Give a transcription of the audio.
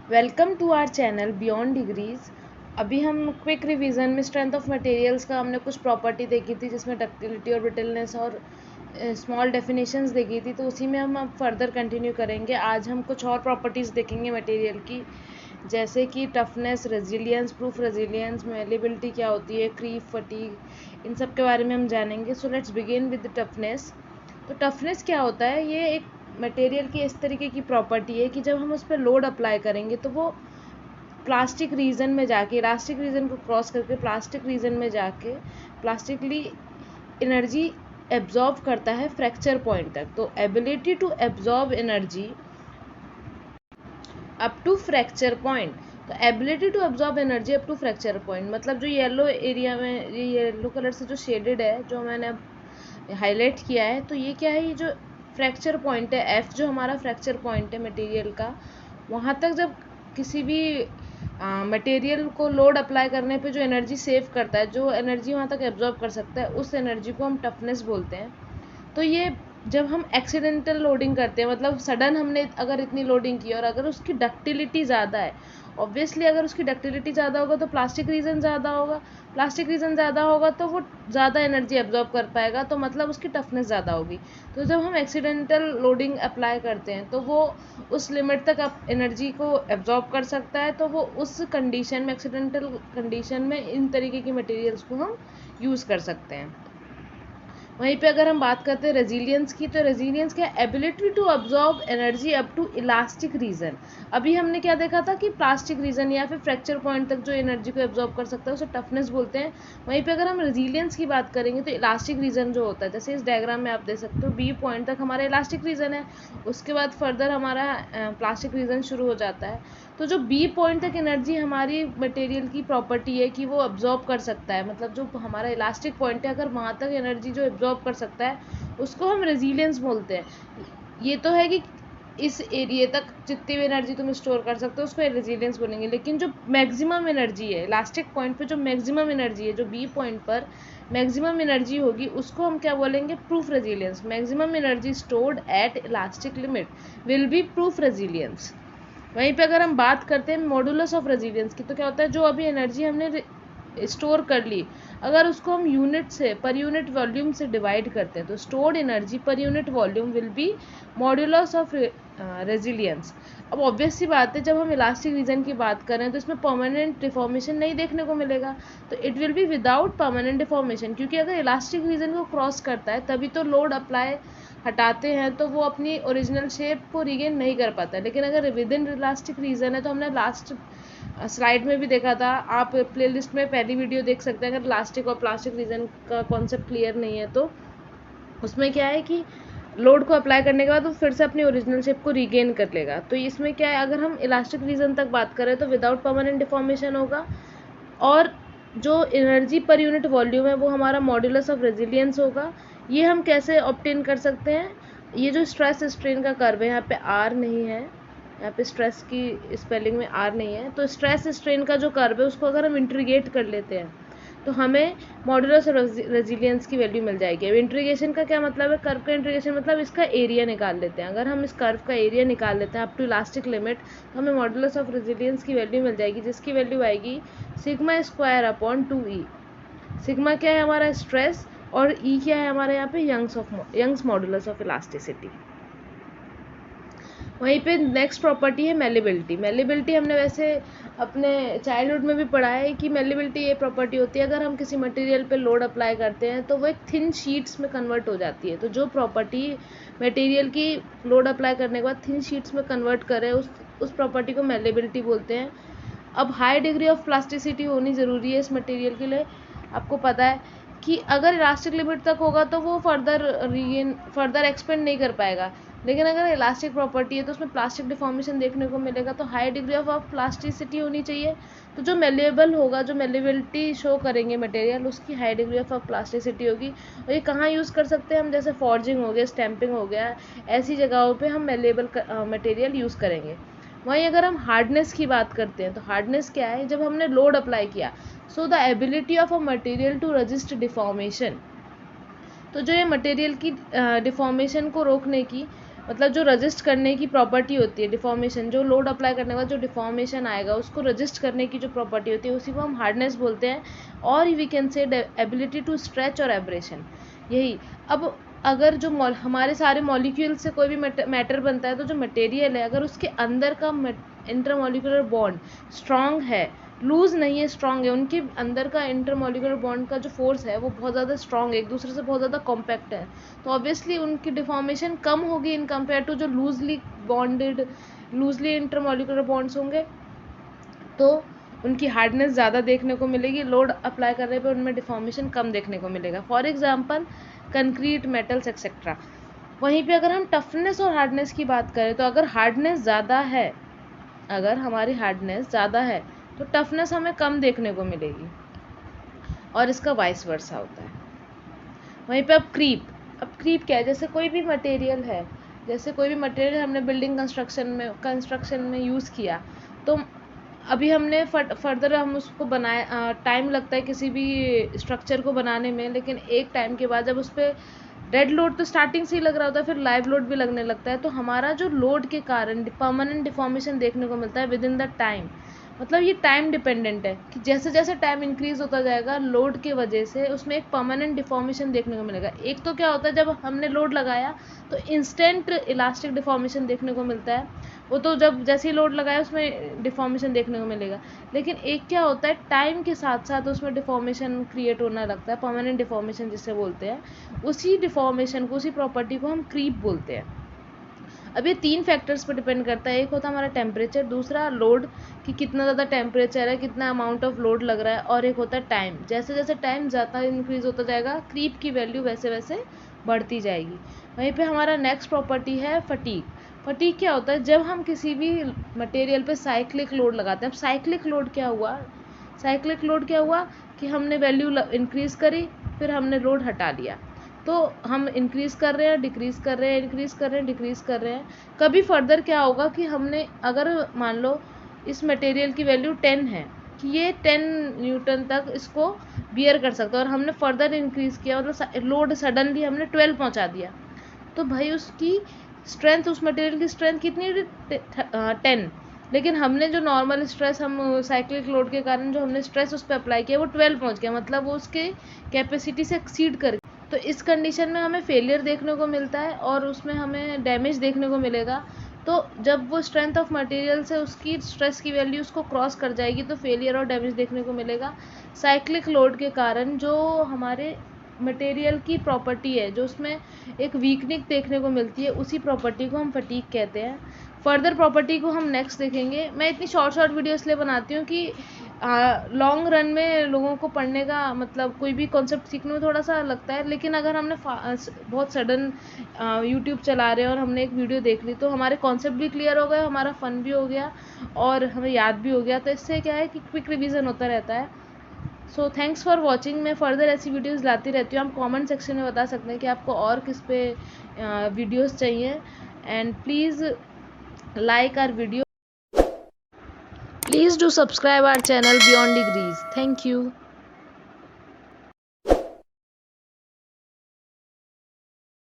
Welcome to our channel beyond degrees. अभी हम quick revision में स्ट्रेंथ ऑफ मटेरियल्स का हमने कुछ प्रॉपर्टी देखी थी, जिसमें डक्टिलिटी और ब्रिटलनेस और स्मॉल डेफिनेशंस देखी थी। तो उसी में हम अब फर्दर कंटिन्यू करेंगे। आज हम कुछ और प्रॉपर्टीज़ देखेंगे मटेरियल की, जैसे कि toughness, resilience, proof resilience, malleability क्या होती है, क्रीप, फटीग, इन सब के बारे में हम जानेंगे। So let's begin with toughness. तो टफनेस क्या होता है? ये एक मटेरियल की इस तरीके की प्रॉपर्टी है कि जब हम उस पर लोड अप्लाई करेंगे तो वो प्लास्टिक रीजन में जाके, इलास्टिक रीजन को क्रॉस करके प्लास्टिक रीजन में जाके प्लास्टिकली एनर्जी एब्जॉर्ब करता है फ्रैक्चर पॉइंट तक। तो ability to absorb energy up to fracture point. तो ability to absorb energy up to fracture point मतलब जो येलो एरिया में, ये येलो कलर से जो शेडेड है, जो मैंने हाईलाइट किया है, तो ये क्या है? ये जो फ्रैक्चर पॉइंट है एफ, जो हमारा फ्रैक्चर पॉइंट है मटेरियल का, वहाँ तक जब किसी भी मटेरियल को लोड अप्लाई करने पे जो एनर्जी सेव करता है, जो एनर्जी वहाँ तक एब्जॉर्ब कर सकता है, उस एनर्जी को हम टफनेस बोलते हैं। तो ये जब हम एक्सीडेंटल लोडिंग करते हैं, मतलब सडन हमने अगर इतनी लोडिंग की और अगर उसकी डक्टिलिटी ज़्यादा है, ऑब्वियसली अगर उसकी डक्टिलिटी ज़्यादा होगा तो प्लास्टिक रीजन ज़्यादा होगा, प्लास्टिक रीजन ज़्यादा होगा तो वो ज़्यादा एनर्जी एब्जॉर्ब कर पाएगा, तो मतलब उसकी टफनेस ज़्यादा होगी। तो जब हम एक्सीडेंटल लोडिंग अप्लाई करते हैं तो वो उस लिमिट तक एनर्जी को एब्जॉर्ब कर सकता है, तो वो उस कंडीशन में, एक्सीडेंटल कंडीशन में, इन तरीके की मटेरियल्स को हम यूज़ कर सकते हैं। वहीं पे अगर हम बात करते हैं रेजिलियंस की, तो रेजिलियंस क्या? Ability to absorb energy up to elastic region. अभी हमने क्या देखा था कि प्लास्टिक रीजन या फिर फ्रैक्चर पॉइंट तक जो एनर्जी को एब्जॉर्ब कर सकता है उसे टफनेस बोलते हैं। वहीं पे अगर हम रेजिलियंस की बात करेंगे तो इलास्टिक रीजन जो होता है, जैसे इस डायग्राम में आप देख सकते हो, बी पॉइंट तक हमारा इलास्टिक रीजन है, उसके बाद फर्दर हमारा प्लास्टिक रीजन शुरू हो जाता है। तो जो बी पॉइंट तक एनर्जी हमारी मटेरियल की प्रॉपर्टी है कि वो अब्जॉर्ब कर सकता है, मतलब जो हमारा इलास्टिक पॉइंट है, अगर वहाँ तक एनर्जी जो एब्जॉर्ब कर सकता है उसको हम रेजिलियंस बोलते हैं। ये तो है कि इस एरिया तक जितनी भी एनर्जी तुम स्टोर कर सकते हो उसको रेजिलियंस बोलेंगे, लेकिन जो मैक्सिमम एनर्जी है इलास्टिक पॉइंट पे, जो मैक्सिमम एनर्जी है, जो बी पॉइंट पर मैक्सिमम एनर्जी होगी, उसको हम क्या बोलेंगे? Proof resilience. Maximum energy stored at elastic limit will be proof resilience. वहीं पे अगर हम बात करते हैं मॉडुलस ऑफ रेजिलियंस की, तो क्या होता है? जो अभी एनर्जी हमने स्टोर कर ली, अगर उसको हम यूनिट से, पर यूनिट वॉल्यूम से डिवाइड करते हैं, तो stored energy per unit volume will be modulus of resilience. अब ऑब्वियस सी बात है, जब हम इलास्टिक रीजन की बात करें तो इसमें परमानेंट डिफॉर्मेशन नहीं देखने को मिलेगा, तो it will be without permanent deformation, क्योंकि अगर इलास्टिक रीजन को क्रॉस करता है तभी तो लोड अप्लाई हटाते हैं तो वो अपनी ओरिजिनल शेप को रिगेन नहीं कर पाता है। लेकिन अगर विद इन इलास्टिक रीजन है, तो हमने लास्ट स्लाइड में भी देखा था, आप प्लेलिस्ट में पहली वीडियो देख सकते हैं अगर इलास्टिक और प्लास्टिक रीजन का कॉन्सेप्ट क्लियर नहीं है तो। उसमें क्या है कि लोड को अप्लाई करने के बाद वो फिर से अपनी ओरिजिनल शेप को रीगेन कर लेगा। तो इसमें क्या है, अगर हम इलास्टिक रीजन तक बात करें तो विदाउट परमानेंट डिफॉर्मेशन होगा, और जो एनर्जी पर यूनिट वॉल्यूम है वो हमारा मॉड्यूलस ऑफ रेजिलियंस होगा। ये हम कैसे ऑब्टेन कर सकते हैं? ये जो स्ट्रेस स्ट्रेन का कर्व है, यहाँ पे आर नहीं है, यहाँ पे स्ट्रेस की स्पेलिंग में आर नहीं है, तो स्ट्रेस स्ट्रेन का जो कर्व है उसको अगर हम इंटीग्रेट कर लेते हैं तो हमें मॉड्यूलस रेजिलियंस की वैल्यू मिल जाएगी। अब इंटीग्रेशन का क्या मतलब है? कर्व का इंटीग्रेशन मतलब इसका एरिया निकाल लेते हैं। अगर हम इस कर्व का एरिया निकाल लेते हैं अप टू इलास्टिक लिमिट, तो हमें मॉड्यूलस ऑफ रेजिलियंस की वैल्यू मिल जाएगी, जिसकी वैल्यू आएगी sigma square upon 2e। Sigma क्या है? हमारा स्ट्रेस, और ई क्या है हमारे यहाँ पे? Young's modulus of elasticity. वहीं पे नेक्स्ट प्रॉपर्टी है मेलेबिलिटी। मेलेबिलिटी हमने वैसे अपने चाइल्डहुड में भी पढ़ा है कि मेलेबिलिटी ये प्रॉपर्टी होती है, अगर हम किसी मटेरियल पे लोड अप्लाई करते हैं तो वो एक थिन शीट्स में कन्वर्ट हो जाती है। तो जो प्रॉपर्टी मटेरियल की लोड अप्लाई करने के बाद थिन शीट्स में कन्वर्ट करे, उस प्रॉपर्टी को मेलेबिलिटी बोलते हैं। अब हाई डिग्री ऑफ प्लास्टिसिटी होनी ज़रूरी है इस मटेरियल के लिए। आपको पता है कि अगर इलास्टिक लिमिट तक होगा तो वो फर्दर एक्सपेंड नहीं कर पाएगा, लेकिन अगर इलास्टिक प्रॉपर्टी है तो उसमें प्लास्टिक डिफॉर्मेशन देखने को मिलेगा। तो हाई डिग्री ऑफ प्लास्टिसिटी होनी चाहिए। तो जो मेलेबल होगा, जो मेलेबिलिटी शो करेंगे मटेरियल, उसकी हाई डिग्री ऑफ प्लास्टिसिटी होगी। और ये कहाँ यूज़ कर सकते हैं हम? जैसे फॉर्जिंग हो गया, स्टैंपिंग हो गया, ऐसी जगहों पे हम मेलेबल मटेरियल यूज़ करेंगे। वहीं अगर हम हार्डनेस की बात करते हैं तो हार्डनेस क्या है? जब हमने लोड अप्लाई किया, so the ability of a material to resist deformation. तो जो ये मटेरियल की डिफॉर्मेशन को रोकने की मतलब जो रजिस्ट करने की प्रॉपर्टी होती है डिफॉर्मेशन, जो लोड अप्लाई करने के बाद जो डिफॉर्मेशन आएगा उसको रजिस्ट करने की जो प्रॉपर्टी होती है उसी को हम हार्डनेस बोलते हैं, और we can say ability to stretch और एब्रेशन। यही अब अगर जो हमारे सारे मॉलिक्यूल से कोई भी मैटर बनता है, तो जो मटेरियल है अगर उसके अंदर का इंटरमॉलिक्यूलर बॉन्ड स्ट्रांग है, लूज नहीं है, स्ट्रांग है, उनके अंदर का इंटरमॉलिक्यूलर बॉन्ड का जो फोर्स है वो बहुत ज़्यादा स्ट्रांग है, एक दूसरे से बहुत ज़्यादा कॉम्पैक्ट है, तो ऑब्वियसली उनकी डिफॉर्मेशन कम होगी इन कंपेयर टू जो लूजली इंटरमॉलिक्यूलर बॉन्ड्स होंगे, तो उनकी हार्डनेस ज़्यादा देखने को मिलेगी, लोड अप्लाई करने पे उनमें डिफॉर्मेशन कम देखने को मिलेगा। For example concrete, metals etcetera. वहीं पे अगर हम टफनेस और हार्डनेस की बात करें, तो अगर हार्डनेस ज़्यादा है, अगर हमारी हार्डनेस ज़्यादा है तो टफनेस हमें कम देखने को मिलेगी, और इसका वाइस वर्सा होता है। वहीं पे अब क्रीप क्या है, जैसे कोई भी मटेरियल है, जैसे कोई भी मटेरियल हमने बिल्डिंग कंस्ट्रक्शन में यूज़ किया, तो अभी हमने फर्दर हम उसको बनाए, टाइम लगता है किसी भी स्ट्रक्चर को बनाने में, लेकिन एक टाइम के बाद जब उस पर डेड लोड तो स्टार्टिंग से ही लग रहा होता है, फिर लाइव लोड भी लगने लगता है, तो हमारा जो लोड के कारण परमानेंट डिफॉर्मेशन देखने को मिलता है विद इन द टाइम। मतलब ये टाइम डिपेंडेंट है कि जैसे जैसे टाइम इंक्रीज होता जाएगा लोड के वजह से उसमें एक परमानेंट डिफॉर्मेशन देखने को मिलेगा। एक तो क्या होता है, जब हमने लोड लगाया तो इंस्टेंट इलास्टिक डिफॉर्मेशन देखने को मिलता है, वो तो जब जैसे ही लोड लगाया उसमें डिफॉर्मेशन देखने को मिलेगा। लेकिन एक क्या होता है, टाइम के साथ साथ उसमें डिफॉर्मेशन क्रिएट होने लगता है, परमानेंट डिफॉर्मेशन जिसे बोलते हैं, उसी डिफॉर्मेशन को, उसी प्रॉपर्टी को हम क्रीप बोलते हैं। अब ये 3 फैक्टर्स पर डिपेंड करता है, एक होता है हमारा टेम्परेचर, दूसरा लोड कि कितना ज़्यादा टेम्परेचर है, कितना अमाउंट ऑफ लोड लग रहा है, और एक होता है टाइम। जैसे जैसे टाइम ज़्यादा इंक्रीज होता जाएगा क्रीप की वैल्यू वैसे वैसे बढ़ती जाएगी। वहीं पे हमारा नेक्स्ट प्रॉपर्टी है फटीग। फटीग क्या होता है, जब हम किसी भी मटेरियल पे साइक्लिक लोड लगाते हैं। अब साइक्लिक लोड क्या हुआ कि हमने वैल्यू इंक्रीज करी, फिर हमने लोड हटा लिया, तो हम इंक्रीज कर रहे हैं, डिक्रीज कर रहे हैं, इंक्रीज कर रहे हैं, डिक्रीज कर रहे हैं। कभी फर्दर क्या होगा कि हमने अगर मान लो इस मटेरियल की वैल्यू 10 है कि ये 10 न्यूटन तक इसको बियर कर सकता है, और हमने फर्दर इंक्रीज किया, मतलब लोड सडनली हमने 12 पहुंचा दिया, तो भाई उसकी स्ट्रेंथ, उस मटेरियल की स्ट्रेंथ कितनी, 10, लेकिन हमने जो नॉर्मल स्ट्रेस, हम साइक्लिक लोड के कारण जो हमने स्ट्रेस उस पर अप्लाई किया वो 12 पहुंच गया, मतलब वो उसके कैपेसिटी से एक्सीड कर। तो इस कंडीशन में हमें फेलियर देखने को मिलता है और उसमें हमें डैमेज देखने को मिलेगा। तो जब वो स्ट्रेंथ ऑफ मटेरियल से उसकी स्ट्रेस की वैल्यू उसको क्रॉस कर जाएगी तो फेलियर और डैमेज देखने को मिलेगा। साइक्लिक लोड के कारण जो हमारे मटेरियल की प्रॉपर्टी है, जो उसमें एक वीकनिंग देखने को मिलती है, उसी प्रॉपर्टी को हम फटीग कहते हैं। फर्दर प्रॉपर्टी को हम नेक्स्ट देखेंगे। मैं इतनी शॉर्ट वीडियो इसलिए बनाती हूँ कि लॉन्ग रन में लोगों को पढ़ने का, मतलब कोई भी कॉन्सेप्ट सीखने में थोड़ा सा लगता है, लेकिन अगर हमने बहुत सडन यूट्यूब चला रहे हैं और हमने एक वीडियो देख ली तो हमारे कॉन्सेप्ट भी क्लियर हो गए, हमारा फन भी हो गया और हमें याद भी हो गया। तो इससे क्या है कि क्विक रिवीजन होता रहता है। So thanks for watching. मैं फर्दर ऐसी वीडियोज़ लाती रहती हूँ। आप कॉमेंट सेक्शन में बता सकते हैं कि आपको और किस पे वीडियोज़ चाहिए, and please like our video. Please do subscribe our channel Beyond Degrees. Thank you.